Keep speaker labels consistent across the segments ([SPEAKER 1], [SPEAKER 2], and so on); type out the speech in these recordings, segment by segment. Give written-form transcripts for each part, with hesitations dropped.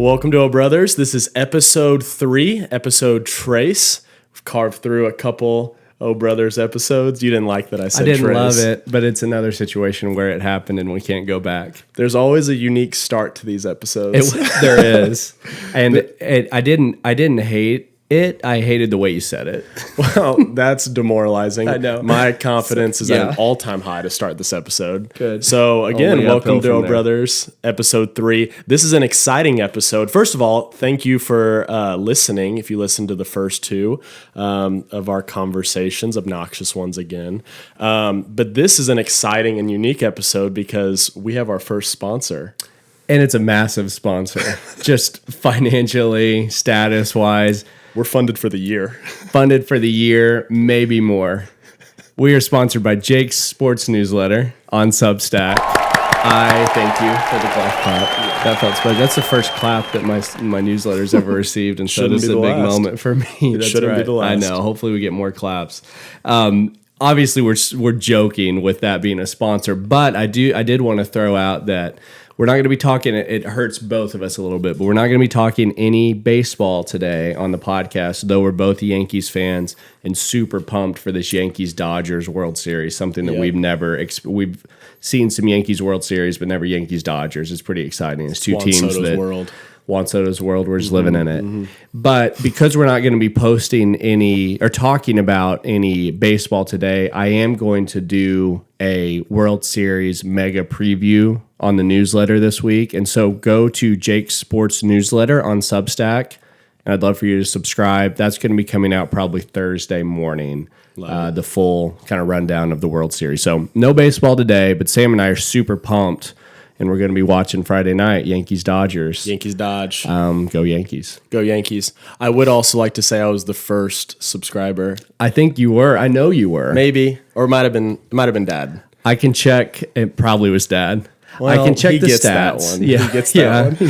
[SPEAKER 1] Welcome to Oh Brothers. This is episode 3, episode Trace. We've carved through a couple Oh Brothers episodes. You didn't like that I said
[SPEAKER 2] I didn't
[SPEAKER 1] Trace.
[SPEAKER 2] love it, but it's another situation where it happened and we can't go back.
[SPEAKER 1] There's always a unique start to these episodes.
[SPEAKER 2] There is. And I didn't hate it. I hated the way you said it.
[SPEAKER 1] Well, that's demoralizing.
[SPEAKER 2] I know.
[SPEAKER 1] My confidence is at
[SPEAKER 2] Yeah.
[SPEAKER 1] an all-time high to start this episode.
[SPEAKER 2] Good.
[SPEAKER 1] So again,
[SPEAKER 2] Only
[SPEAKER 1] welcome
[SPEAKER 2] uphill
[SPEAKER 1] to
[SPEAKER 2] from
[SPEAKER 1] Oh
[SPEAKER 2] there.
[SPEAKER 1] Brothers, episode 3. This is an exciting episode. First of all, thank you for listening. If you listened to the first 2 of our conversations, obnoxious ones again. But this is an exciting and unique episode because we have our first sponsor.
[SPEAKER 2] And it's a massive sponsor, just financially, status-wise.
[SPEAKER 1] We're funded for the year.
[SPEAKER 2] Funded for the year, maybe more. We are sponsored by Jake's Sports Newsletter on Substack. I thank you for the clap. That felt special. That's the first clap that my newsletter's ever received, and so
[SPEAKER 1] Shouldn't
[SPEAKER 2] this is
[SPEAKER 1] be
[SPEAKER 2] a
[SPEAKER 1] the
[SPEAKER 2] big
[SPEAKER 1] last.
[SPEAKER 2] moment for me. That's
[SPEAKER 1] shouldn't be
[SPEAKER 2] right.
[SPEAKER 1] the last.
[SPEAKER 2] I know. Hopefully, we get more claps. Obviously, we're joking with that being a sponsor, but I did want to throw out that we're not going to be talking. It hurts both of us a little bit, but we're not going to be talking any baseball today on the podcast. Though we're both Yankees fans and super pumped for this Yankees-Dodgers World Series, something that we've seen some Yankees World Series, but never Yankees-Dodgers. It's pretty exciting. It's two
[SPEAKER 1] Juan
[SPEAKER 2] teams
[SPEAKER 1] Soto's
[SPEAKER 2] that
[SPEAKER 1] world.
[SPEAKER 2] Juan Soto's world. We're just living in it. But because we're not going to be posting any or talking about any baseball today, I am going to do a World Series mega preview on the newsletter this week. And so go to Jake's Sports Newsletter on Substack. And I'd love for you to subscribe. That's going to be coming out probably Thursday morning, the full kind of rundown of the World Series. So no baseball today, but Sam and I are super pumped. And we're going to be watching Friday night, Yankees-Dodgers.
[SPEAKER 1] Yankees Dodge.
[SPEAKER 2] Go Yankees.
[SPEAKER 1] Go Yankees. I would also like to say I was the first subscriber.
[SPEAKER 2] I think you were. I know you were.
[SPEAKER 1] Maybe. Or it might have been Dad.
[SPEAKER 2] I can check. It probably was Dad.
[SPEAKER 1] Well,
[SPEAKER 2] I can check
[SPEAKER 1] he
[SPEAKER 2] the
[SPEAKER 1] gets
[SPEAKER 2] stats.
[SPEAKER 1] that one.
[SPEAKER 2] Yeah,
[SPEAKER 1] He gets that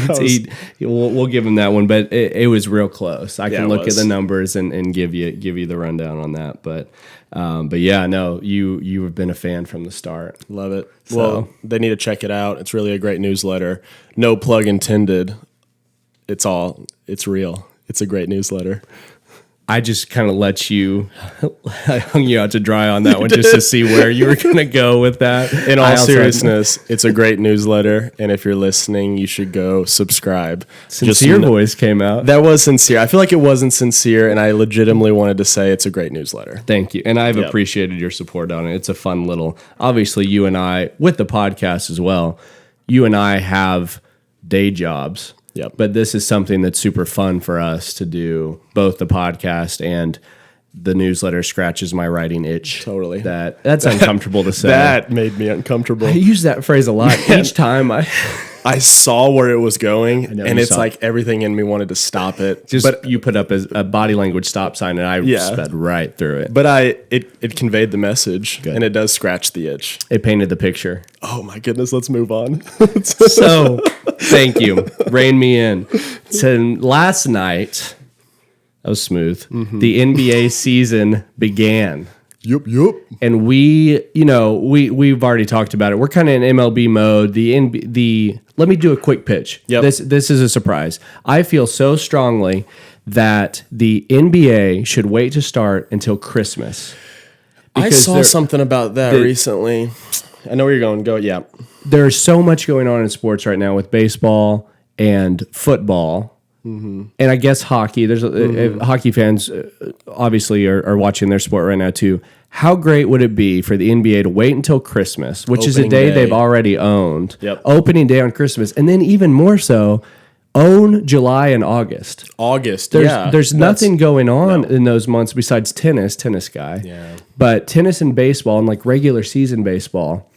[SPEAKER 1] one.
[SPEAKER 2] We'll give him that one, but it was real close. I
[SPEAKER 1] Yeah,
[SPEAKER 2] can
[SPEAKER 1] it
[SPEAKER 2] look at
[SPEAKER 1] was.
[SPEAKER 2] the numbers and give you the rundown on that. But yeah, no, you have been a fan from the start.
[SPEAKER 1] Love it.
[SPEAKER 2] So-
[SPEAKER 1] Well, they need to check it out. It's really a great newsletter. No plug intended. It's real. It's a great newsletter.
[SPEAKER 2] I just kind of I hung you out to dry on that one just to see where you were going to go with that.
[SPEAKER 1] In all seriousness, it's a great newsletter. And if you're listening, you should go subscribe.
[SPEAKER 2] Sincere voice came out.
[SPEAKER 1] That was sincere. I feel like it wasn't sincere, and I legitimately wanted to say it's a great newsletter.
[SPEAKER 2] Thank you. And I've appreciated your support on it. It's a fun little, obviously you and I, with the podcast as well, you and I have day jobs.
[SPEAKER 1] Yep.
[SPEAKER 2] But this is something that's super fun for us to do, both the podcast and the newsletter scratches my writing itch.
[SPEAKER 1] Totally.
[SPEAKER 2] That's uncomfortable to say.
[SPEAKER 1] That made me uncomfortable.
[SPEAKER 2] I use that phrase a lot. Each time
[SPEAKER 1] I saw where it was going,
[SPEAKER 2] know,
[SPEAKER 1] and
[SPEAKER 2] you
[SPEAKER 1] it's
[SPEAKER 2] saw
[SPEAKER 1] like everything in me wanted to stop it.
[SPEAKER 2] but you put up a body language stop sign, and I
[SPEAKER 1] Yeah.
[SPEAKER 2] sped right through it.
[SPEAKER 1] But it conveyed the message, and it does scratch the itch.
[SPEAKER 2] It painted the picture.
[SPEAKER 1] Oh my goodness, let's move on.
[SPEAKER 2] So, thank you. Rein me in. So, last night, that was smooth. The NBA season began.
[SPEAKER 1] Yup.
[SPEAKER 2] And we've already talked about it. We're kind of in MLB mode. Let me do a quick pitch.
[SPEAKER 1] Yep.
[SPEAKER 2] This is a surprise. I feel so strongly that the NBA should wait to start until Christmas.
[SPEAKER 1] I
[SPEAKER 2] Because
[SPEAKER 1] saw something about that recently. I know where you're going. Go, yeah.
[SPEAKER 2] There's so much going on in sports right now with baseball and football. And I guess hockey. There's hockey fans obviously are watching their sport right now too. How great would it be for the NBA to wait until Christmas, which is a
[SPEAKER 1] Opening
[SPEAKER 2] day
[SPEAKER 1] day.
[SPEAKER 2] they've already owned,
[SPEAKER 1] Yep.
[SPEAKER 2] opening day on Christmas, and then even more so, own July and August.
[SPEAKER 1] August.
[SPEAKER 2] There's nothing going on in those months besides tennis guy.
[SPEAKER 1] Yeah.
[SPEAKER 2] But tennis and baseball and like regular season baseball.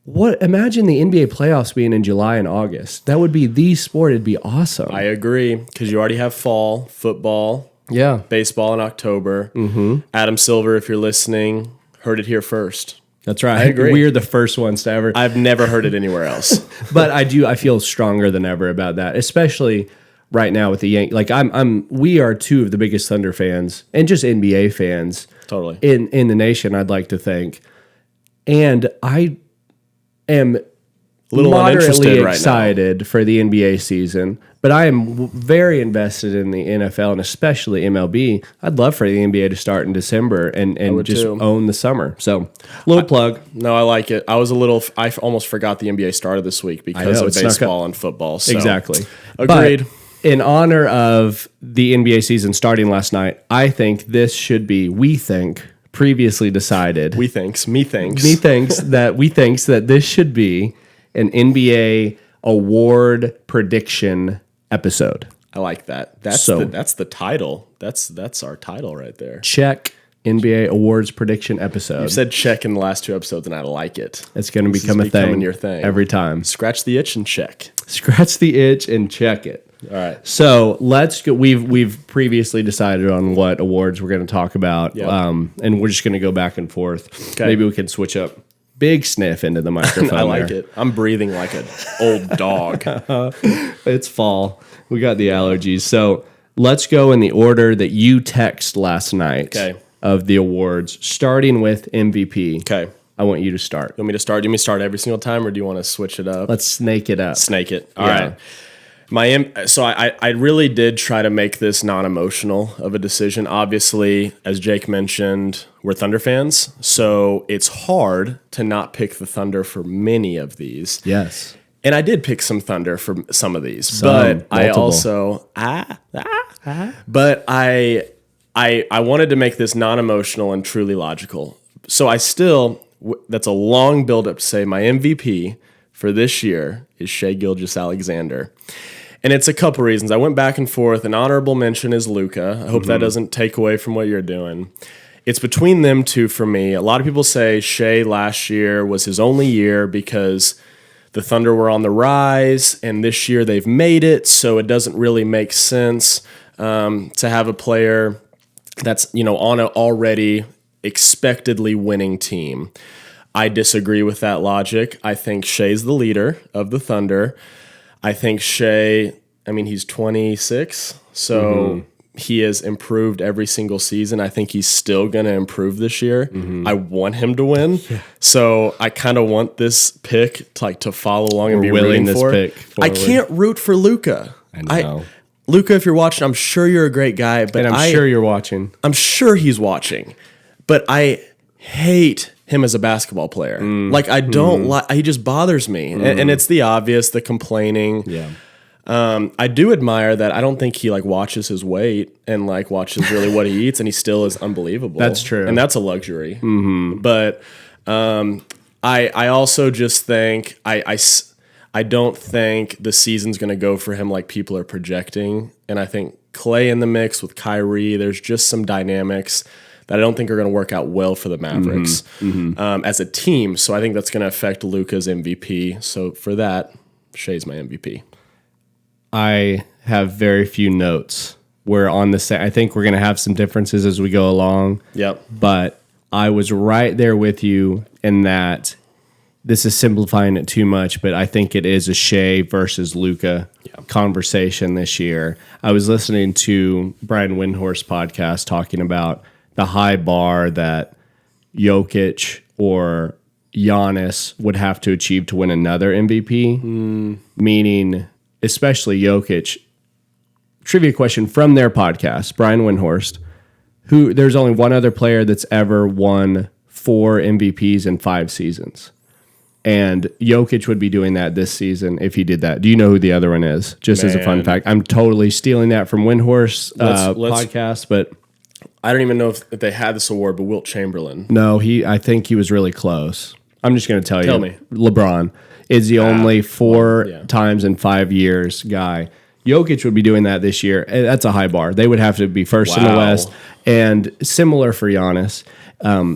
[SPEAKER 2] Imagine the NBA playoffs being in July and August. That would be the sport. It'd be awesome.
[SPEAKER 1] I agree, because you already have fall, football,
[SPEAKER 2] Yeah.
[SPEAKER 1] baseball in October. Adam Silver, if you're listening, heard it here first.
[SPEAKER 2] That's right.
[SPEAKER 1] I agree.
[SPEAKER 2] We're the first ones to ever.
[SPEAKER 1] I've never heard it anywhere else.
[SPEAKER 2] But I feel stronger than ever about that, especially right now with the Yankees. Like we are two of the biggest Thunder fans and just NBA fans
[SPEAKER 1] Totally.
[SPEAKER 2] in the nation, I'd like to think. And I am
[SPEAKER 1] a little uninterested
[SPEAKER 2] moderately
[SPEAKER 1] right
[SPEAKER 2] excited for the NBA season, but I am very invested in the NFL and especially MLB. I'd love for the NBA to start in December and just
[SPEAKER 1] too.
[SPEAKER 2] own the summer. So, little plug.
[SPEAKER 1] now. No, I like it. I almost forgot the NBA started this week because
[SPEAKER 2] know,
[SPEAKER 1] of
[SPEAKER 2] it snuck up.
[SPEAKER 1] baseball and football. So.
[SPEAKER 2] Exactly.
[SPEAKER 1] Agreed.
[SPEAKER 2] But in honor of the NBA season starting last night, I think this should be, previously decided.
[SPEAKER 1] Me thinks
[SPEAKER 2] that this should be an NBA award prediction episode.
[SPEAKER 1] I like that. That's the title. That's our title right there.
[SPEAKER 2] Check NBA awards prediction episode.
[SPEAKER 1] You said check in the last 2 episodes, and I like it.
[SPEAKER 2] It's going to become a thing. Your thing every time.
[SPEAKER 1] Scratch the itch and check.
[SPEAKER 2] Scratch the itch and check it.
[SPEAKER 1] All right.
[SPEAKER 2] So let's go. We've previously decided on what awards we're going to talk about, and we're just going to go back and forth.
[SPEAKER 1] Okay.
[SPEAKER 2] Maybe we can switch up. Big sniff into the microphone.
[SPEAKER 1] I like it. I'm breathing like an old dog.
[SPEAKER 2] It's fall. We got the allergies. So let's go in the order that you text last night of the awards, starting with MVP.
[SPEAKER 1] Okay.
[SPEAKER 2] I want you to start.
[SPEAKER 1] You want me to start? Do you want me to start every single time, or do you want to switch it up?
[SPEAKER 2] Let's snake it up.
[SPEAKER 1] Snake it. All right. I really did try to make this non-emotional of a decision. Obviously, as Jake mentioned, we're Thunder fans, so it's hard to not pick the Thunder for many of these.
[SPEAKER 2] Yes.
[SPEAKER 1] And I did pick some Thunder for some of these, but multiple. I also but I wanted to make this non-emotional and truly logical. So I still that's a long build-up to say my MVP for this year is Shai Gilgeous-Alexander. And it's a couple reasons. I went back and forth. An honorable mention is Luka. I hope that doesn't take away from what you're doing. It's between them two for me. A lot of people say Shai last year was his only year because the Thunder were on the rise, and this year they've made it, so it doesn't really make sense to have a player that's on an already expectedly winning team. I disagree with that logic. I think Shai's the leader of the Thunder. I think Shai, he's 26, so he has improved every single season. I think he's still going to improve this year. I want him to win, so I kind of want this pick to follow along and be rooting for. I can't root for Luka.
[SPEAKER 2] I know.
[SPEAKER 1] Luka, if you're watching, I'm sure you're a great guy, but
[SPEAKER 2] I'm sure you're watching.
[SPEAKER 1] I'm sure he's watching, but I hate him as a basketball player. I don't like, he just bothers me. And it's the obvious, the complaining.
[SPEAKER 2] Yeah.
[SPEAKER 1] I do admire that. I don't think he watches his weight and watches really what he eats, and he still is unbelievable.
[SPEAKER 2] That's true.
[SPEAKER 1] And that's a luxury. But I also just think, I don't think the season's going to go for him like people are projecting. And I think Clay in the mix with Kyrie, there's just some dynamics that I don't think are going to work out well for the Mavericks as a team. So I think that's going to affect Luka's MVP. So for that, Shai's my MVP.
[SPEAKER 2] I have very few notes. We're on the same. I think we're going to have some differences as we go along.
[SPEAKER 1] Yep.
[SPEAKER 2] But I was right there with you in that this is simplifying it too much, but I think it is a Shai versus Luka conversation this year. I was listening to Brian Windhorst's podcast talking about the high bar that Jokic or Giannis would have to achieve to win another MVP, meaning especially Jokic. Trivia question from their podcast, Brian Windhorst, who there's only one other player that's ever won 4 MVPs in 5 seasons. And Jokic would be doing that this season if he did that. Do you know who the other one is? Just as a fun fact. I'm totally stealing that from Windhorst's podcast, but
[SPEAKER 1] I don't even know if they had this award, but Wilt Chamberlain.
[SPEAKER 2] No, I think he was really close. I'm just going to tell you.
[SPEAKER 1] Tell me.
[SPEAKER 2] LeBron is the only 4 times in 5 years guy. Jokic would be doing that this year. That's a high bar. They would have to be first in the West, and similar for Giannis.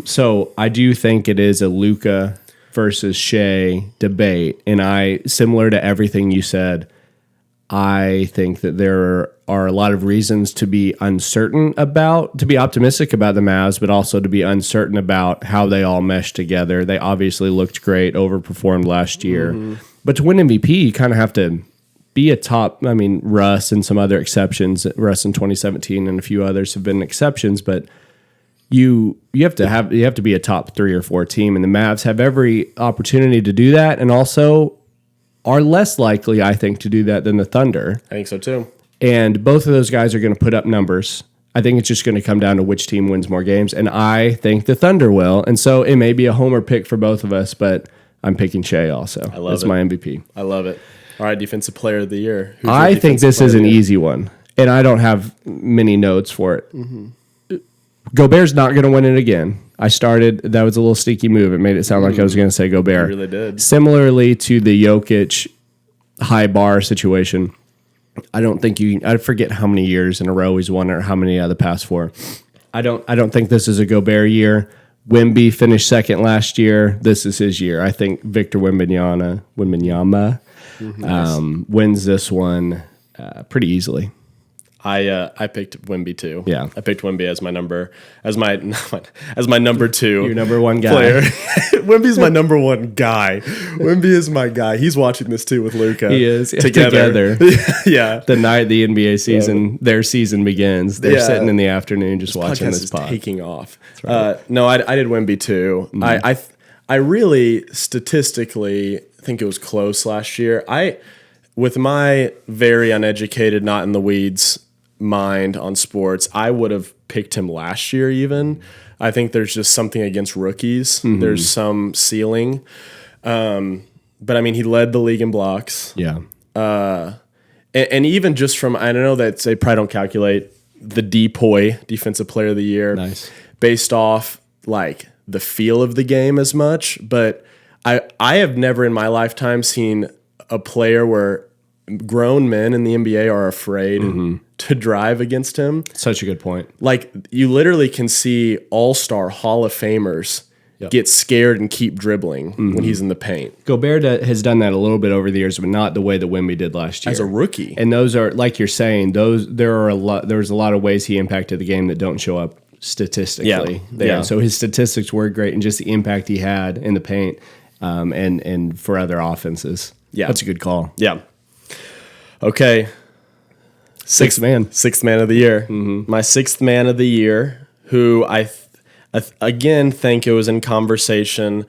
[SPEAKER 2] So I do think it is a Luka versus Shai debate, and similar to everything you said, I think that there are a lot of reasons to be optimistic about the Mavs, but also to be uncertain about how they all mesh together. They obviously looked great, overperformed last year. But to win MVP, you kind of have to be a top, Russ and some other exceptions, Russ in 2017 and a few others have been exceptions, but you have to be a top 3 or 4 team, and the Mavs have every opportunity to do that, and also are less likely, I think, to do that than the Thunder.
[SPEAKER 1] I think so too.
[SPEAKER 2] And both of those guys are going to put up numbers. I think it's just going to come down to which team wins more games. And I think the Thunder will. And so it may be a homer pick for both of us, but I'm picking Shea also.
[SPEAKER 1] I love
[SPEAKER 2] as
[SPEAKER 1] it.
[SPEAKER 2] my MVP.
[SPEAKER 1] I love it. All right, Defensive Player of the Year. Who's your
[SPEAKER 2] I think
[SPEAKER 1] Defensive
[SPEAKER 2] this
[SPEAKER 1] Player
[SPEAKER 2] is
[SPEAKER 1] of
[SPEAKER 2] an
[SPEAKER 1] the Year?
[SPEAKER 2] easy one. And I don't have many notes for it. Gobert's not going to win it again. That was a little sneaky move. It made it sound like I was going to say Gobert.
[SPEAKER 1] You really did.
[SPEAKER 2] Similarly to the Jokic high bar situation, I don't think I forget how many years in a row he's won or how many out of the past 4. I don't think this is a Gobert year. Wemby finished second last year. This is his year. I think Victor Wembanyama wins this one pretty easily.
[SPEAKER 1] I picked Wemby too.
[SPEAKER 2] Yeah.
[SPEAKER 1] I picked Wemby as my number 2.
[SPEAKER 2] Your number one guy.
[SPEAKER 1] Player. Wemby's my number one guy. Wemby is my guy. He's watching this too with Luca.
[SPEAKER 2] He is
[SPEAKER 1] together. Yeah.
[SPEAKER 2] The night the NBA season, their season begins, they're sitting in the afternoon just watching this pod.
[SPEAKER 1] Taking off.
[SPEAKER 2] right.
[SPEAKER 1] No, I did Wemby too. I really statistically think it was close last year. With my very uneducated, not in the weeds mind on sports, I would have picked him last year even. I think there's just something against rookies. There's some ceiling. But I mean, he led the league in blocks.
[SPEAKER 2] Yeah.
[SPEAKER 1] And even just from, I know that they probably don't calculate the DPOY, Defensive Player of the Year,
[SPEAKER 2] Nice.
[SPEAKER 1] based off like the feel of the game as much. But I have never in my lifetime seen a player where grown men in the NBA are afraid to drive against him.
[SPEAKER 2] Such a good point.
[SPEAKER 1] Like you literally can see all-star Hall of Famers get scared and keep dribbling when he's in the paint.
[SPEAKER 2] Gobert has done that a little bit over the years, but not the way that Wemby did last year.
[SPEAKER 1] As a rookie.
[SPEAKER 2] And those are, like you're saying, there's a lot of ways he impacted the game that don't show up statistically.
[SPEAKER 1] Yeah.
[SPEAKER 2] So his statistics were great, and just the impact he had in the paint and for other offenses.
[SPEAKER 1] Yeah.
[SPEAKER 2] That's a good call.
[SPEAKER 1] Yeah. Okay.
[SPEAKER 2] Sixth man.
[SPEAKER 1] Sixth man of the year. My sixth man of the year, who I again think it was in conversation.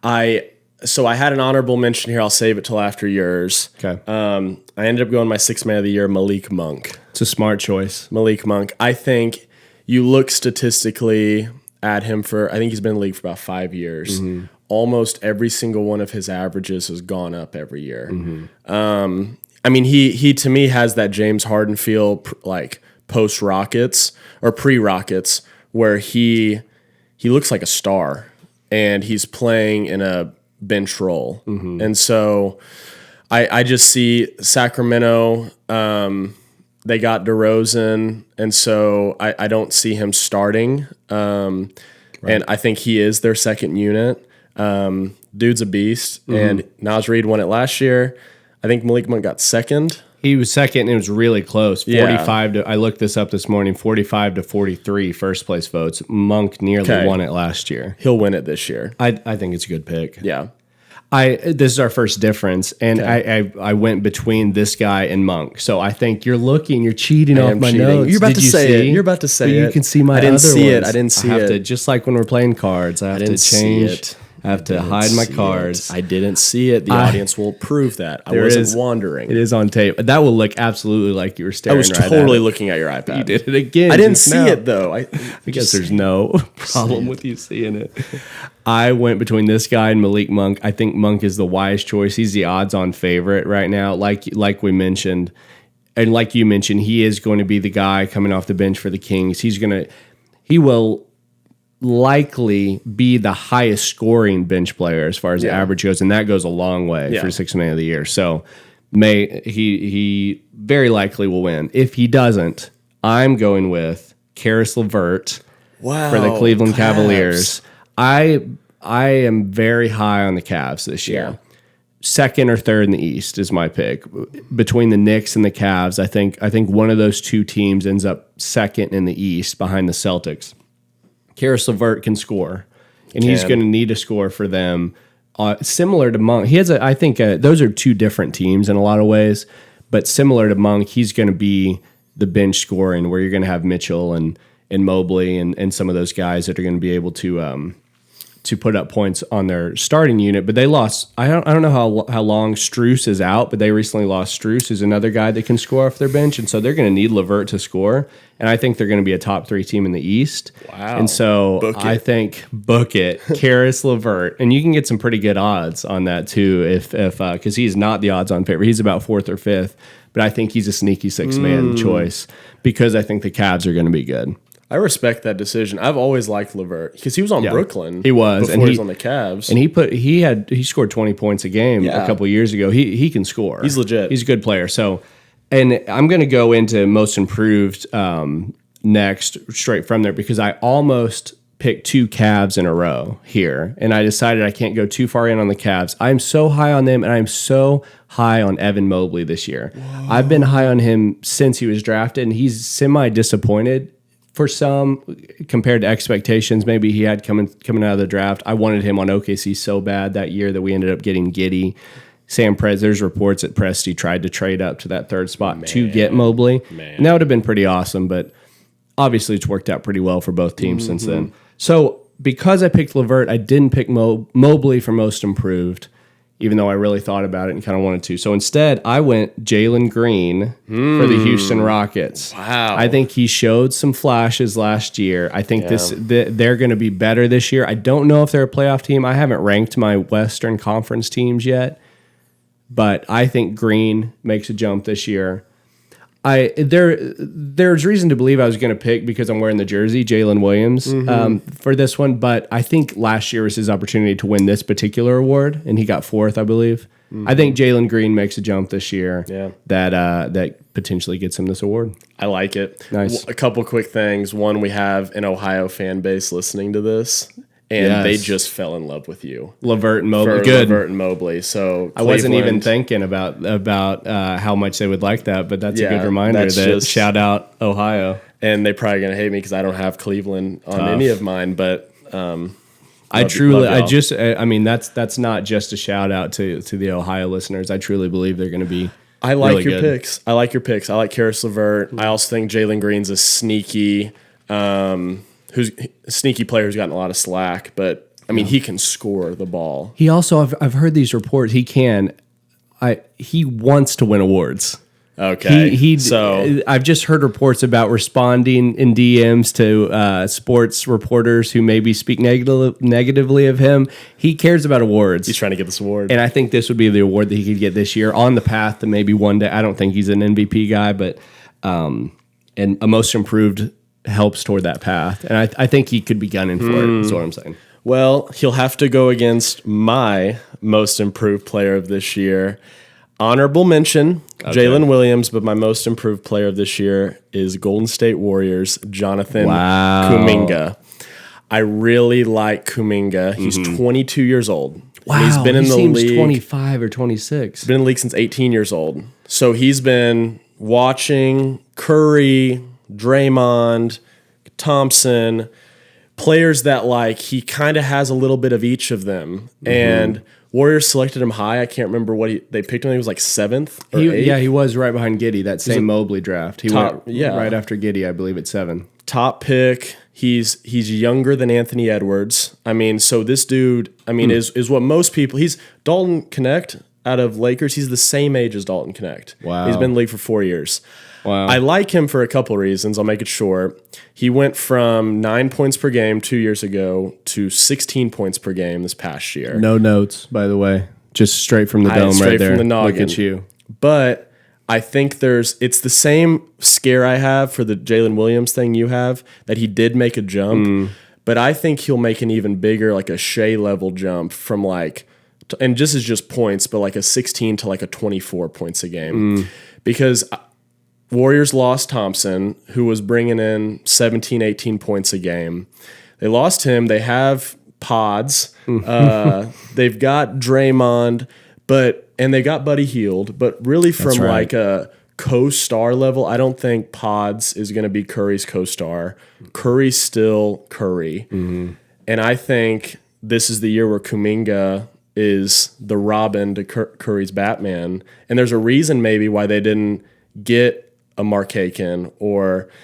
[SPEAKER 1] So I had an honorable mention here. I'll save it till after yours.
[SPEAKER 2] Okay.
[SPEAKER 1] I ended up going my sixth man of the year, Malik Monk.
[SPEAKER 2] It's a smart choice.
[SPEAKER 1] Malik Monk. I think you look statistically at him I think he's been in the league for about 5 years. Almost every single one of his averages has gone up every year. I mean, he to me has that James Harden feel like post Rockets or pre Rockets, where he looks like a star and he's playing in a bench role. And so I just see Sacramento. They got DeRozan, and so I don't see him starting. And I think he is their second unit. Dude's a beast, and Naz Reid won it last year. I think Malik Monk got second.
[SPEAKER 2] He was second, and it was really close. 45
[SPEAKER 1] Yeah.
[SPEAKER 2] I looked this up this morning, 45 to 43 first place votes. Monk nearly won it last year.
[SPEAKER 1] He'll win it this year.
[SPEAKER 2] I think it's a good pick.
[SPEAKER 1] Yeah.
[SPEAKER 2] This is our first difference, and I went between this guy and Monk. So I think you're cheating off my notes.
[SPEAKER 1] You're about
[SPEAKER 2] Did
[SPEAKER 1] to
[SPEAKER 2] you
[SPEAKER 1] say
[SPEAKER 2] see?
[SPEAKER 1] it. You're about to say
[SPEAKER 2] But
[SPEAKER 1] it.
[SPEAKER 2] You can see my
[SPEAKER 1] I didn't
[SPEAKER 2] other
[SPEAKER 1] see it.
[SPEAKER 2] ones.
[SPEAKER 1] I didn't see
[SPEAKER 2] I have
[SPEAKER 1] it.
[SPEAKER 2] to, just like when we're playing cards, I have to
[SPEAKER 1] didn't see
[SPEAKER 2] change.
[SPEAKER 1] it.
[SPEAKER 2] I have to hide my cards.
[SPEAKER 1] I didn't see it. The audience will prove that. I wasn't wandering.
[SPEAKER 2] It is on tape. That will look absolutely like you were
[SPEAKER 1] I
[SPEAKER 2] staring
[SPEAKER 1] was
[SPEAKER 2] right
[SPEAKER 1] totally
[SPEAKER 2] at it.
[SPEAKER 1] looking at your iPad.
[SPEAKER 2] You did it again.
[SPEAKER 1] I didn't
[SPEAKER 2] just
[SPEAKER 1] see
[SPEAKER 2] now.
[SPEAKER 1] it though. I
[SPEAKER 2] guess there's no problem with you seeing it. I went between this guy and Malik Monk. I think Monk is the wise choice. He's the odds-on favorite right now. Like we mentioned, and like you mentioned, he is going to be the guy coming off the bench for the Kings. He will likely be the highest scoring bench player as far as the average goes, and that goes a long way for sixth man of the year. So he very likely will win. If he doesn't, I'm going with Karis LeVert for the Cleveland Cavaliers. I am very high on the Cavs this year.
[SPEAKER 1] Yeah.
[SPEAKER 2] Second or third in the East is my pick. Between the Knicks and the Cavs, I think one of those two teams ends up second in the East behind the Celtics. Karis LeVert can score, and he's going to need to score for them. Similar to Monk, he has those are two different teams in a lot of ways, but similar to Monk, he's going to be the bench scoring where you're going to have Mitchell and Mobley and some of those guys that are going to be able to to put up points on their starting unit, but they lost. I don't know how long Strus is out, but they recently lost Strus, who's another guy that can score off their bench, and so they're going to need Levert to score. And I think they're going to be a top 3 team in the East.
[SPEAKER 1] Wow!
[SPEAKER 2] And so I think book it, Karis LeVert, and you can get some pretty good odds on that too, if because he's not the odds-on favorite. He's about 4th or 5th, but I think he's a sneaky 6-man choice because I think the Cavs are going to be good.
[SPEAKER 1] I respect that decision. I've always liked LeVert because he was on Brooklyn.
[SPEAKER 2] He was
[SPEAKER 1] before he was on the Cavs,
[SPEAKER 2] and he scored 20 points a game a couple years ago. He can score.
[SPEAKER 1] He's legit.
[SPEAKER 2] He's a good player. So, and I'm going to go into most improved next straight from there because I almost picked 2 Cavs in a row here, and I decided I can't go too far in on the Cavs. I'm so high on them, and I'm so high on Evan Mobley this year. Whoa. I've been high on him since he was drafted, and he's semi-disappointed for some compared to expectations maybe he had coming out of the draft. I wanted him on OKC so bad that year that we ended up getting Giddey. Sam Prez, there's reports that Presti tried to trade up to that 3rd spot to get Mobley. And that would have been pretty awesome, but obviously it's worked out pretty well for both teams since then. So because I picked LeVert, I didn't pick Mobley for most improved, even though I really thought about it and kind of wanted to. So instead, I went Jalen Green for the Houston Rockets.
[SPEAKER 1] Wow.
[SPEAKER 2] I think he showed some flashes last year. I think they're going to be better this year. I don't know if they're a playoff team. I haven't ranked my Western Conference teams yet, but I think Green makes a jump this year. There's reason to believe I was going to pick because I'm wearing the jersey, Jalen Williams, for this one. But I think last year was his opportunity to win this particular award, and he got 4th, I believe. I think Jalen Green makes a jump this year.
[SPEAKER 1] Yeah.
[SPEAKER 2] That potentially gets him this award.
[SPEAKER 1] I like it.
[SPEAKER 2] Nice.
[SPEAKER 1] A couple quick things. One, we have an Ohio fan base listening to this. And they just fell in love with you.
[SPEAKER 2] LeVert and Mobley. Good.
[SPEAKER 1] LeVert and Mobley. So
[SPEAKER 2] I wasn't even thinking about how much they would like that, but that's a good reminder that shout out Ohio.
[SPEAKER 1] And they're probably going to hate me because I don't have Cleveland on any of mine, but
[SPEAKER 2] that's not just a shout out to the Ohio listeners. I truly believe they're going to be
[SPEAKER 1] I like your picks. I like Karis LeVert. I also think Jalen Green's a sneaky who's a sneaky player who's gotten a lot of slack, but I mean, he can score the ball.
[SPEAKER 2] He also, I've heard these reports. He wants to win awards.
[SPEAKER 1] Okay.
[SPEAKER 2] So I've just heard reports about responding in DMs to sports reporters who maybe speak negatively of him. He cares about awards.
[SPEAKER 1] He's trying to get this award.
[SPEAKER 2] And I think this would be the award that he could get this year on the path to maybe one day. I don't think he's an MVP guy, but and a most improved helps toward that path. And I think he could be gunning for it. That's what I'm saying.
[SPEAKER 1] Well, he'll have to go against my most improved player of this year. Honorable mention, Jalen Williams, but my most improved player of this year is Golden State Warriors, Jonathan Kuminga. I really like Kuminga. He's 22 years old.
[SPEAKER 2] Wow,
[SPEAKER 1] he's been in the league
[SPEAKER 2] 25 or 26.
[SPEAKER 1] He's been in the league since 18 years old. So he's been watching Curry, Draymond, Thompson, players that like he kind of has a little bit of each of them. And Warriors selected him high. I can't remember what they picked him. He was like 7th or 8th.
[SPEAKER 2] Yeah, he was right behind Giddey, that same Mobley draft. He went right after Giddey, I believe, at 7.
[SPEAKER 1] Top pick. He's younger than Anthony Edwards. I mean, so this dude, I mean, is what most people, he's Dalton Connect out of Lakers. He's the same age as Dalton Connect.
[SPEAKER 2] Wow.
[SPEAKER 1] He's been in the league for 4 years.
[SPEAKER 2] Wow.
[SPEAKER 1] I like him for a couple reasons. I'll make it short. He went from 9 points per game 2 years ago to 16 points per game this past year.
[SPEAKER 2] No notes, by the way. Just straight from the dome right there.
[SPEAKER 1] Straight from the noggin.
[SPEAKER 2] Look at you.
[SPEAKER 1] But I think it's the same scare I have for the Jalen Williams thing you have, that he did make a jump. But I think he'll make an even bigger, like a Shea level jump from like, and this is just points, but like a 16 to like a 24 points a game. Because Warriors lost Thompson, who was bringing in 17, 18 points a game. They lost him. They have Pods. They've got Draymond, and they got Buddy Hield. But really from like a co-star level, I don't think Pods is going to be Curry's co-star. Curry's still Curry. And I think this is the year where Kuminga is the Robin to Curry's Batman. And there's a reason maybe why they didn't get a Markkanen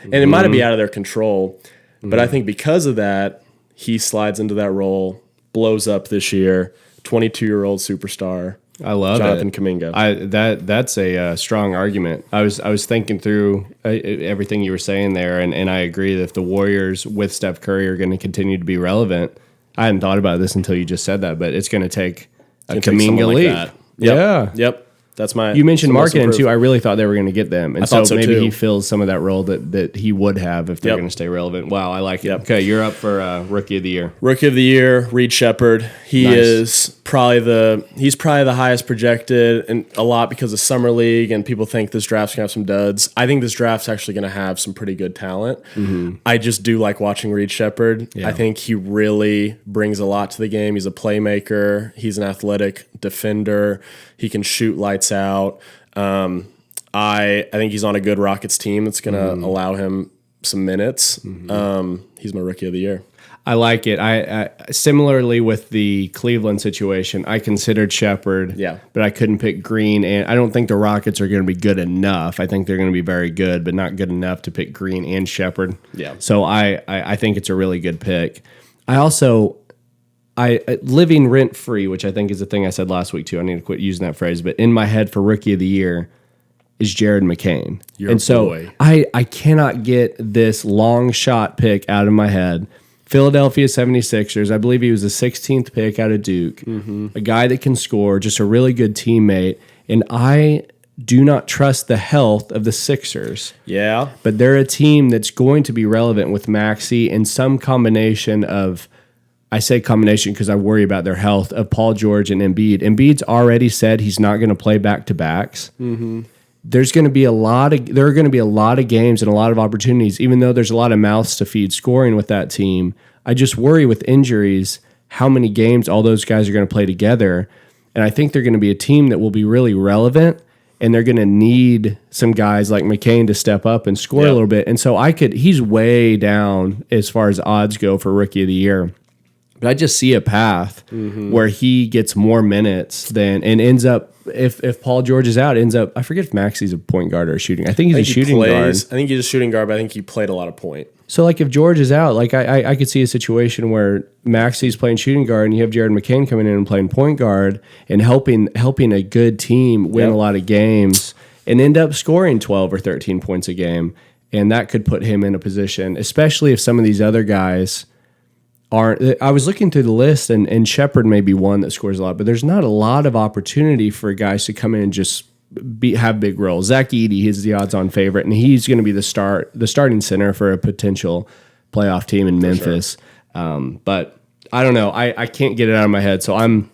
[SPEAKER 1] and it might be out of their control, but I think because of that, he slides into that role blows up this year. 22-year-old superstar.
[SPEAKER 2] I love
[SPEAKER 1] Jonathan Kuminga.
[SPEAKER 2] That's a strong argument. I was thinking through everything you were saying there, and I agree that if the Warriors with Steph Curry are going to continue to be relevant, I hadn't thought about this until you just said that, but it's going to take a Kuminga
[SPEAKER 1] like
[SPEAKER 2] leap.
[SPEAKER 1] that.
[SPEAKER 2] Yeah.
[SPEAKER 1] Yep. That's my.
[SPEAKER 2] You mentioned marketing too. I really thought they were going to get them, and so maybe
[SPEAKER 1] too.
[SPEAKER 2] he fills some of that role that he would have if they're going to stay relevant. Wow, I like it. Okay, you're up for Rookie of the Year.
[SPEAKER 1] Rookie of the Year, Reed Shepherd. He's probably the highest projected, and a lot because of Summer League, and people think this draft's gonna have some duds. I think this draft's actually gonna have some pretty good talent. I just do like watching Reed Shepherd. I think he really brings a lot to the game. He's a playmaker. He's an athletic defender. He can shoot lights out. I think he's on a good Rockets team that's gonna allow him some minutes. He's my Rookie of the Year.
[SPEAKER 2] I like it. I similarly with the Cleveland situation, I considered Shepherd, but I couldn't pick Green, and I don't think the Rockets are going to be good enough. I think they're going to be very good, but not good enough to pick Green and Shepherd. So I think it's a really good pick. I living rent free, which I think is the thing I said last week too. I need to quit using that phrase, but in my head for Rookie of the Year is Jared McCain. I cannot get this long shot pick out of my head. Philadelphia 76ers, I believe he was the 16th pick out of Duke, a guy that can score, just a really good teammate, and I do not trust the health of the Sixers. But they're a team that's going to be relevant with Maxey and some combination of, I say combination because I worry about their health, of Paul George and Embiid. Embiid's already said he's not going to play back-to-backs. There are going to be a lot of games and a lot of opportunities, even though there's a lot of mouths to feed scoring with that team. I just worry with injuries how many games all those guys are going to play together. And I think they're going to be a team that will be really relevant, and they're going to need some guys like McCain to step up and score a little bit. And so he's way down as far as odds go for Rookie of the Year. But I just see a path where he gets more minutes and ends up, if Paul George is out, I forget if Maxey's a point guard or a shooting. I think he's a shooting guard.
[SPEAKER 1] I think he's a shooting guard, but I think he played a lot of point.
[SPEAKER 2] So like if George is out, like I could see a situation where Maxey's playing shooting guard and you have Jared McCain coming in and playing point guard and helping a good team win a lot of games and end up scoring 12 or 13 points a game. And that could put him in a position, especially if some of these other guys aren't. I was looking through the list, and Shepherd may be one that scores a lot, but there's not a lot of opportunity for guys to come in and just have big roles. Zach Edey is the odds-on favorite, and he's going to be the starting center for a potential playoff team in Memphis. But I don't know. I can't get it out of my head, so I'm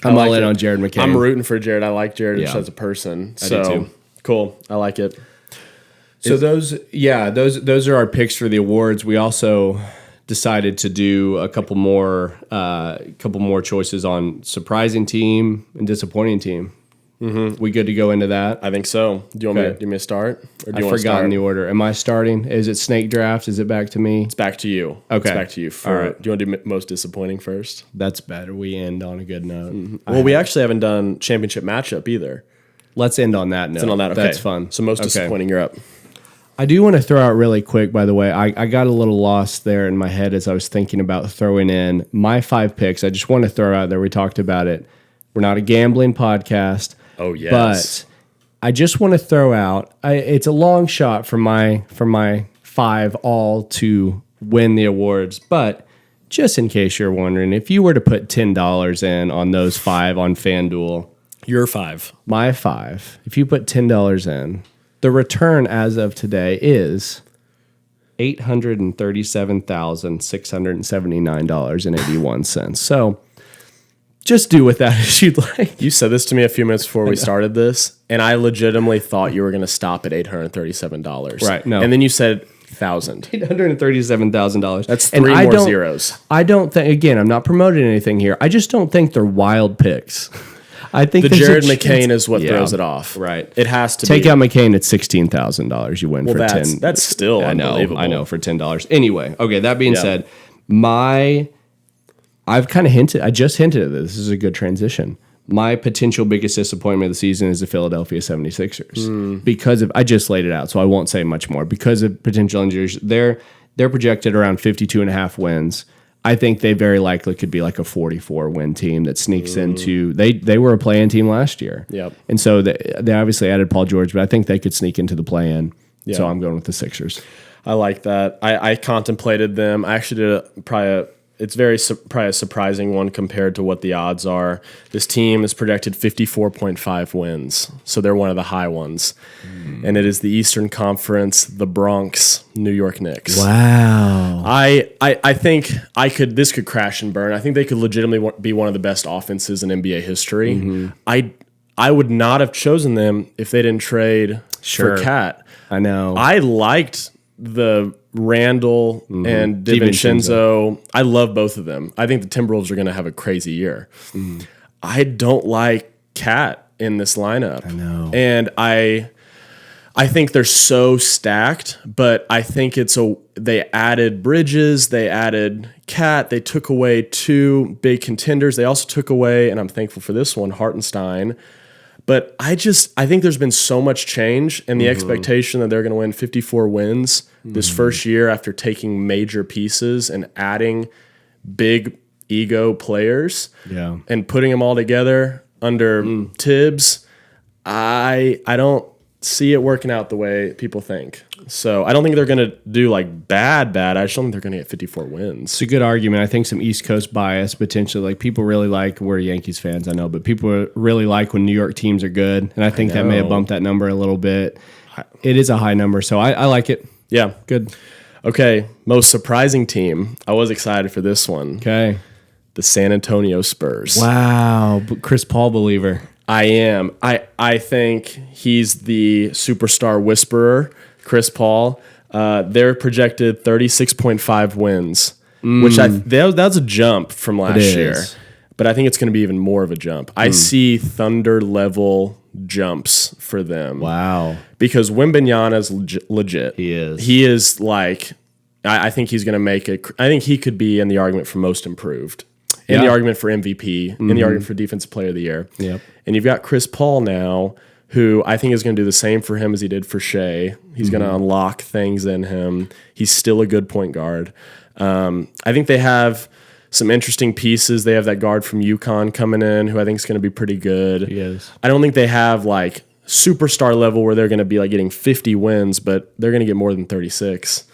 [SPEAKER 2] all in on Jared McCain.
[SPEAKER 1] I'm rooting for Jared. I like Jared just as a person. I do too. Cool. I like it.
[SPEAKER 2] So those are our picks for the awards. We also decided to do a couple more choices on surprising team and disappointing team. We good to go into that?
[SPEAKER 1] I think so. Do you want me to start? Or do you
[SPEAKER 2] I've forgotten the order. Am I starting? Is it snake draft? Is it back to me?
[SPEAKER 1] It's back to you.
[SPEAKER 2] Okay.
[SPEAKER 1] It's back to you. All right. Do you want to do most disappointing first?
[SPEAKER 2] That's better. We end on a good note.
[SPEAKER 1] Well, we actually haven't done championship matchup either.
[SPEAKER 2] Let's end on that note.
[SPEAKER 1] Let's end on that. Okay.
[SPEAKER 2] That's fun.
[SPEAKER 1] So most disappointing, you're up.
[SPEAKER 2] I do want to throw out really quick, by the way, I got a little lost there in my head as I was thinking about throwing in my 5 picks. I just want to throw out there, we talked about it. We're not a gambling podcast.
[SPEAKER 1] Oh, yes.
[SPEAKER 2] But I just want to throw out, it's a long shot for my 5 all to win the awards. But just in case you're wondering, if you were to put $10 in on those 5 on FanDuel.
[SPEAKER 1] Your 5.
[SPEAKER 2] My 5. If you put $10 in, the return as of today is $837,679.81. So just do with that as you'd like.
[SPEAKER 1] You said this to me a few minutes before we started this, and I legitimately thought you were going to stop at $837.
[SPEAKER 2] Right. No.
[SPEAKER 1] And then you said $1,000.
[SPEAKER 2] $837,000.
[SPEAKER 1] That's 3 more zeros.
[SPEAKER 2] I don't think, again, I'm not promoting anything here. I just don't think they're wild picks. I think
[SPEAKER 1] the Jared McCain is what throws it off.
[SPEAKER 2] Right.
[SPEAKER 1] It has to
[SPEAKER 2] take out McCain at $16,000. You win for $10.
[SPEAKER 1] That's still unbelievable.
[SPEAKER 2] I know for $10. Anyway, okay. That being said, I've kind of hinted. I just hinted at this. This is a good transition. My potential biggest disappointment of the season is the Philadelphia 76ers because of. I just laid it out, so I won't say much more. Because of potential injuries, they're projected around 52.5 wins. I think they very likely could be like a 44 win team that sneaks into. They were a play-in team last year.
[SPEAKER 1] Yep.
[SPEAKER 2] And so they obviously added Paul George, but I think they could sneak into the play-in. Yep. So I'm going with the Sixers.
[SPEAKER 1] I like that. I contemplated them. I actually did it's probably a surprising one compared to what the odds are. This team is projected 54.5 wins, so they're one of the high ones. And it is the Eastern Conference, the Bronx, New York Knicks.
[SPEAKER 2] Wow.
[SPEAKER 1] I think this could crash and burn. I think they could legitimately be one of the best offenses in NBA history. Mm-hmm. I would not have chosen them if they didn't trade for Cat.
[SPEAKER 2] I know.
[SPEAKER 1] I liked the Randall and DiVincenzo. I love both of them. I think the Timberwolves are going to have a crazy year. I don't like Cat in this lineup.
[SPEAKER 2] I know.
[SPEAKER 1] And I think they're so stacked, but I think they added Bridges, they added Cat, they took away 2 big contenders. They also took away, and I'm thankful for this one, Hartenstein. But I think there's been so much change, and the expectation that they're going to win 54 wins this first year after taking major pieces and adding big ego players and putting them all together under Tibbs, I don't see it working out the way people think. So I don't think they're going to do like bad. I just don't think they're going to get 54 wins.
[SPEAKER 2] It's a good argument. I think some East Coast bias potentially. Like people really like, we're Yankees fans, I know, but people really like when New York teams are good. And I think that may have bumped that number a little bit. It is a high number, so I like it.
[SPEAKER 1] Yeah.
[SPEAKER 2] Good.
[SPEAKER 1] Okay. Most surprising team. I was excited for this one.
[SPEAKER 2] Okay.
[SPEAKER 1] The San Antonio Spurs.
[SPEAKER 2] Wow. Chris Paul believer.
[SPEAKER 1] I am. I think he's the superstar whisperer, Chris Paul. They're projected 36.5 wins, which that's a jump from last year. But I think it's going to be even more of a jump. I see Thunder level jumps for them.
[SPEAKER 2] Wow.
[SPEAKER 1] Because Wembanyama's legit.
[SPEAKER 2] He is.
[SPEAKER 1] He is like, I think he's going to make it. I think he could be in the argument for most improved, in the argument for MVP, in the argument for Defensive Player of the Year.
[SPEAKER 2] Yep.
[SPEAKER 1] And you've got Chris Paul now, who I think is going to do the same for him as he did for Shea. He's going to unlock things in him. He's still a good point guard. I think they have some interesting pieces. They have that guard from UConn coming in, who I think is going to be pretty good.
[SPEAKER 2] He is.
[SPEAKER 1] I don't think they have like superstar level where they're going to be like getting 50 wins, but they're going to get more than 36.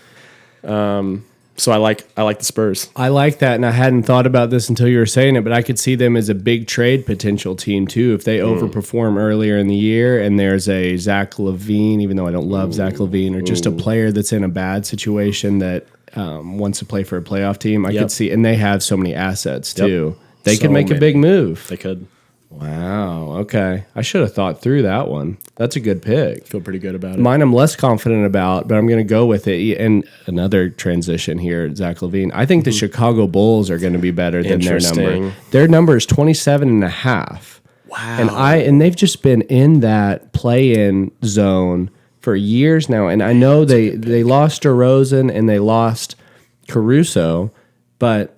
[SPEAKER 1] So I like the Spurs.
[SPEAKER 2] I like that, and I hadn't thought about this until you were saying it, but I could see them as a big trade potential team too if they overperform earlier in the year and there's a Zach LaVine, even though I don't love Zach LaVine, or just a player that's in a bad situation that wants to play for a playoff team. I could see, and they have so many assets too. They could make a big move.
[SPEAKER 1] They could.
[SPEAKER 2] Wow. Okay. I should have thought through that one. That's a good pick.
[SPEAKER 1] Feel pretty good about it.
[SPEAKER 2] Mine I'm less confident about, but I'm going to go with it. And another transition here, Zach LaVine. I think the Chicago Bulls are going to be better than their number. Their number is 27.5.
[SPEAKER 1] Wow.
[SPEAKER 2] And they've just been in that play-in zone for years now. And I know they lost DeRozan and they lost Caruso, but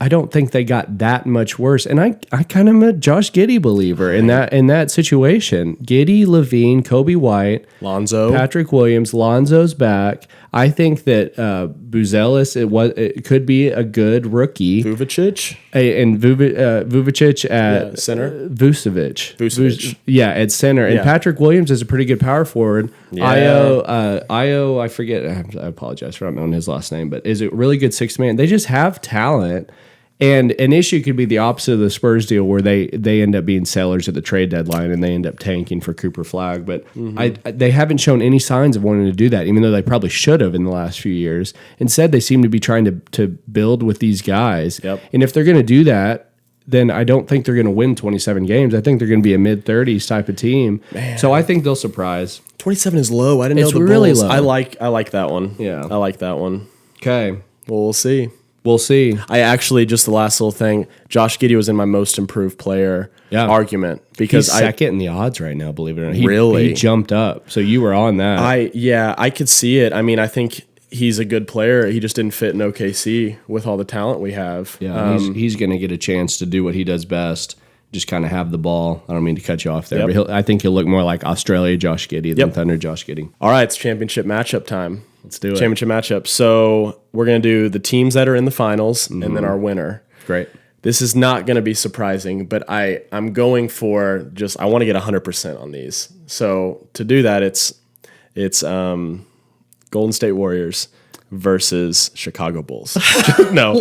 [SPEAKER 2] I don't think they got that much worse. And I kind of am a Josh Giddey believer in that situation. Giddey, LaVine, Kobe White,
[SPEAKER 1] Lonzo,
[SPEAKER 2] Patrick Williams, Lonzo's back. I think that Buzelis, it could be a good rookie.
[SPEAKER 1] Vucevic
[SPEAKER 2] And Vucevic at
[SPEAKER 1] center.
[SPEAKER 2] Vucevic. At center. And
[SPEAKER 1] Yeah.
[SPEAKER 2] Patrick Williams is a pretty good power forward.
[SPEAKER 1] Yeah.
[SPEAKER 2] Io, I forget. I apologize for not knowing his last name, but is a really good sixth man. They just have talent. And an issue could be the opposite of the Spurs deal, where they end up being sellers at the trade deadline and they end up tanking for Cooper Flagg. But they haven't shown any signs of wanting to do that, even though they probably should have in the last few years. Instead, they seem to be trying to build with these guys.
[SPEAKER 1] Yep.
[SPEAKER 2] And if they're going to do that, then I don't think they're going to win 27 games. I think they're going to be a mid-30s type of team. Man. So I think they'll surprise.
[SPEAKER 1] 27 is low. I didn't know
[SPEAKER 2] It's
[SPEAKER 1] the
[SPEAKER 2] really
[SPEAKER 1] Bulls.
[SPEAKER 2] low.
[SPEAKER 1] I like that one.
[SPEAKER 2] Yeah.
[SPEAKER 1] I like that one.
[SPEAKER 2] Okay.
[SPEAKER 1] Well, we'll see.
[SPEAKER 2] We'll see.
[SPEAKER 1] I actually, just the last little thing, Josh Giddey was in my most improved player argument because
[SPEAKER 2] He's second in the odds right now, believe it or not.
[SPEAKER 1] Really?
[SPEAKER 2] He jumped up. So you were on that.
[SPEAKER 1] I could see it. I mean, I think he's a good player. He just didn't fit in OKC with all the talent we have.
[SPEAKER 2] Yeah, he's going to get a chance to do what he does best. Just kind of have the ball. I don't mean to cut you off there, but I think he'll look more like Australia Josh Giddey than Thunder Josh Giddey.
[SPEAKER 1] All right, it's championship matchup time.
[SPEAKER 2] Let's do it.
[SPEAKER 1] Championship matchup. So we're going to do the teams that are in the finals and then our winner.
[SPEAKER 2] Great.
[SPEAKER 1] This is not going to be surprising, but I'm going for I want to get 100% on these. So to do that, it's Golden State Warriors versus Chicago Bulls. no,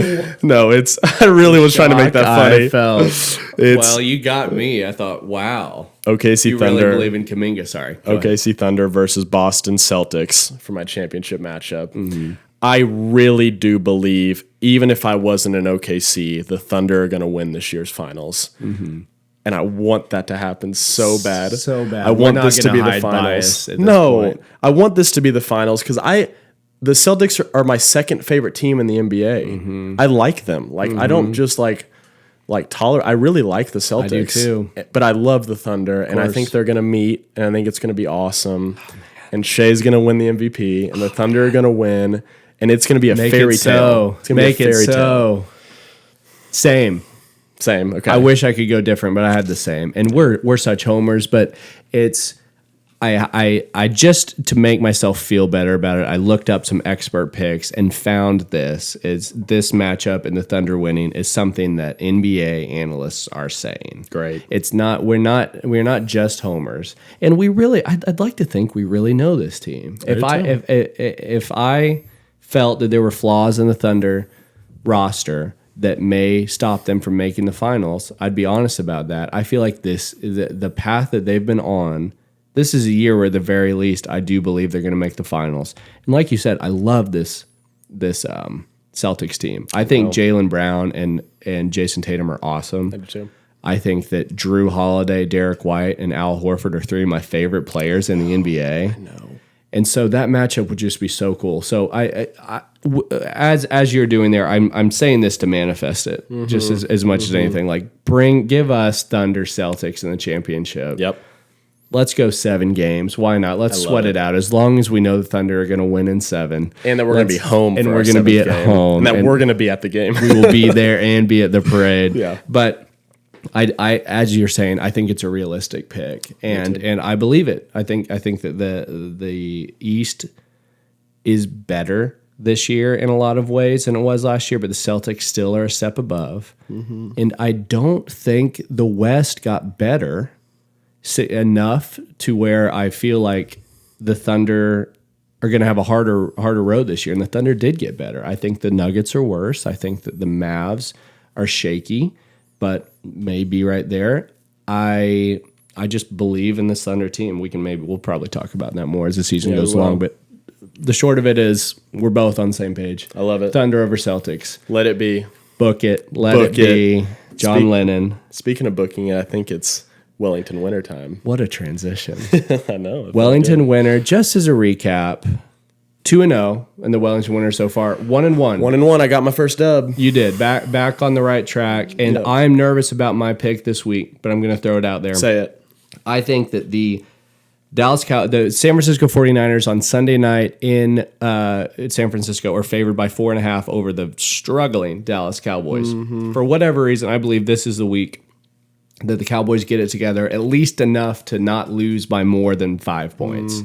[SPEAKER 1] it's I really was trying to make that funny.
[SPEAKER 2] Well, you got me. I thought, wow.
[SPEAKER 1] OKC
[SPEAKER 2] you
[SPEAKER 1] Thunder.
[SPEAKER 2] really believe in Kuminga. Sorry.
[SPEAKER 1] OKC Thunder versus Boston Celtics for my championship matchup. I really do believe, even if I wasn't in OKC, the Thunder are going to win this year's finals. And I want that to happen so bad.
[SPEAKER 2] So bad.
[SPEAKER 1] I want this to be the finals. No, I want this to be the finals because the Celtics are my second favorite team in the NBA. I like them. Like I don't just like tolerate. I really like the Celtics.
[SPEAKER 2] I do too.
[SPEAKER 1] But I love the Thunder, and I think they're going to meet, and I think it's going to be awesome. And Shea's going to win the MVP, and the Thunder are going to win, and it's going to be a fairy tale. It's going to be a fairy tale.
[SPEAKER 2] Same.
[SPEAKER 1] Okay.
[SPEAKER 2] I wish I could go different, but I had the same. And we're such homers, but it's I just to make myself feel better about it, I looked up some expert picks and found this matchup and the Thunder winning is something that NBA analysts are saying.
[SPEAKER 1] Great.
[SPEAKER 2] It's not we're not just homers. And we really I'd like to think we really know this team. If I felt that there were flaws in the Thunder roster that may stop them from making the finals, I'd be honest about that. I feel like the path that they've been on, this is a year where at the very least I do believe they're going to make the finals. And like you said, I love this Celtics team. I think Jaylen Brown and Jason Tatum are awesome.
[SPEAKER 1] I do too.
[SPEAKER 2] I think that Drew Holiday, Derek White, and Al Horford are three of my favorite players in the NBA.
[SPEAKER 1] I know.
[SPEAKER 2] And so that matchup would just be so cool. So as you're doing there, I'm saying this to manifest it just as much as anything. Like give us Thunder Celtics in the championship.
[SPEAKER 1] Yep.
[SPEAKER 2] Let's go 7 games. Why not? Let's sweat it out. As long as we know the Thunder are going to win in 7,
[SPEAKER 1] and that we're going to be home,
[SPEAKER 2] and we're going to be at home,
[SPEAKER 1] and that we're going to be at the game.
[SPEAKER 2] We will be there and be at the parade.
[SPEAKER 1] Yeah.
[SPEAKER 2] But I as you're saying, I think it's a realistic pick, and I believe it. I think that the East is better this year in a lot of ways than it was last year, but the Celtics still are a step above, and I don't think the West got better enough to where I feel like the Thunder are going to have a harder road this year, and the Thunder did get better. I think the Nuggets are worse. I think that the Mavs are shaky, but may be right there. I just believe in this Thunder team. We'll probably talk about that more as the season goes along, but the short of it is we're both on the same page.
[SPEAKER 1] I love it.
[SPEAKER 2] Thunder over Celtics.
[SPEAKER 1] Let it be.
[SPEAKER 2] Book it. Let it be. John Lennon.
[SPEAKER 1] Speaking of booking it, I think it's Wellington Winner time.
[SPEAKER 2] What a transition.
[SPEAKER 1] I know.
[SPEAKER 2] Wellington Winner, just as a recap, 2-0 in the Wellington Winner so far. 1-1.
[SPEAKER 1] 1-1. I got my first dub.
[SPEAKER 2] You did. Back on the right track. And I'm nervous about my pick this week, but I'm going to throw it out there.
[SPEAKER 1] Say it.
[SPEAKER 2] I think that the San Francisco 49ers on Sunday night in San Francisco are favored by 4.5 over the struggling Dallas Cowboys. For whatever reason, I believe this is the week that the Cowboys get it together, at least enough to not lose by more than 5 points,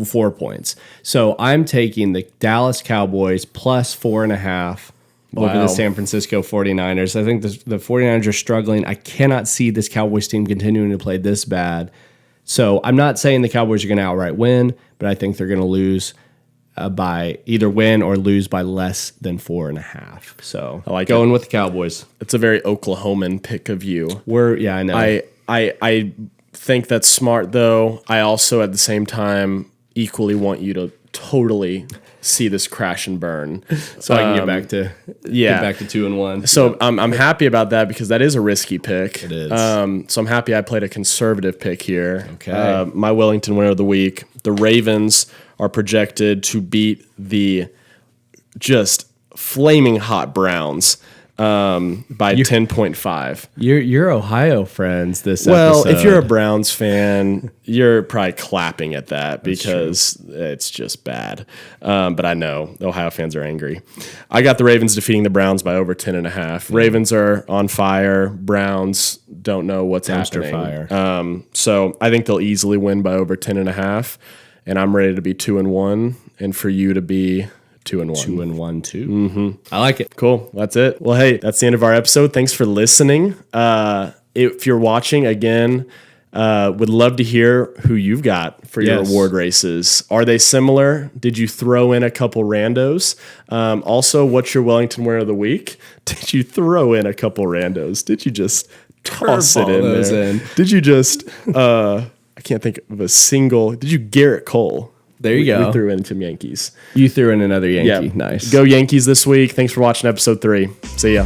[SPEAKER 2] 4 points. So I'm taking the Dallas Cowboys plus 4.5 over the San Francisco 49ers. I think the 49ers are struggling. I cannot see this Cowboys team continuing to play this bad. So I'm not saying the Cowboys are going to outright win, but I think they're going to lose by either win or lose by less than 4.5. So
[SPEAKER 1] I like
[SPEAKER 2] going with the Cowboys.
[SPEAKER 1] It's a very Oklahoman pick of you.
[SPEAKER 2] I know.
[SPEAKER 1] I think that's smart, though. I also, at the same time, equally want you to totally see this crash and burn,
[SPEAKER 2] so I can get back to 2-1.
[SPEAKER 1] So I'm happy about that because that is a risky pick.
[SPEAKER 2] It is.
[SPEAKER 1] So I'm happy I played a conservative pick here.
[SPEAKER 2] Okay.
[SPEAKER 1] My Wellington Winner of the week. The Ravens are projected to beat the just flaming hot Browns by 10.5.
[SPEAKER 2] Your Ohio friends this
[SPEAKER 1] Well,
[SPEAKER 2] episode.
[SPEAKER 1] if you're a Browns fan, you're probably clapping at that because it's just bad. But I know Ohio fans are angry. I got the Ravens defeating the Browns by over 10.5. Ravens are on fire. Browns don't know what's
[SPEAKER 2] Dumpster
[SPEAKER 1] happening.
[SPEAKER 2] fire.
[SPEAKER 1] So I think they'll easily win by over 10.5. and I'm ready to be 2-1, and for you to be 2-1.
[SPEAKER 2] 2-1 too. I like it.
[SPEAKER 1] Cool. That's it. Well, hey, that's the end of our episode. Thanks for listening. If you're watching again, would love to hear who you've got for your award races. Are they similar? Did you throw in a couple randos? Also, what's your Wellington Winner of the Week? Did you throw in a couple randos? Did you just toss it in there? Did you just, I can't think of a single, did you Garrett Cole?
[SPEAKER 2] There you go.
[SPEAKER 1] We threw in some Yankees.
[SPEAKER 2] You threw in another Yankee. Nice.
[SPEAKER 1] Go Yankees this week. Thanks for watching episode 3. See ya.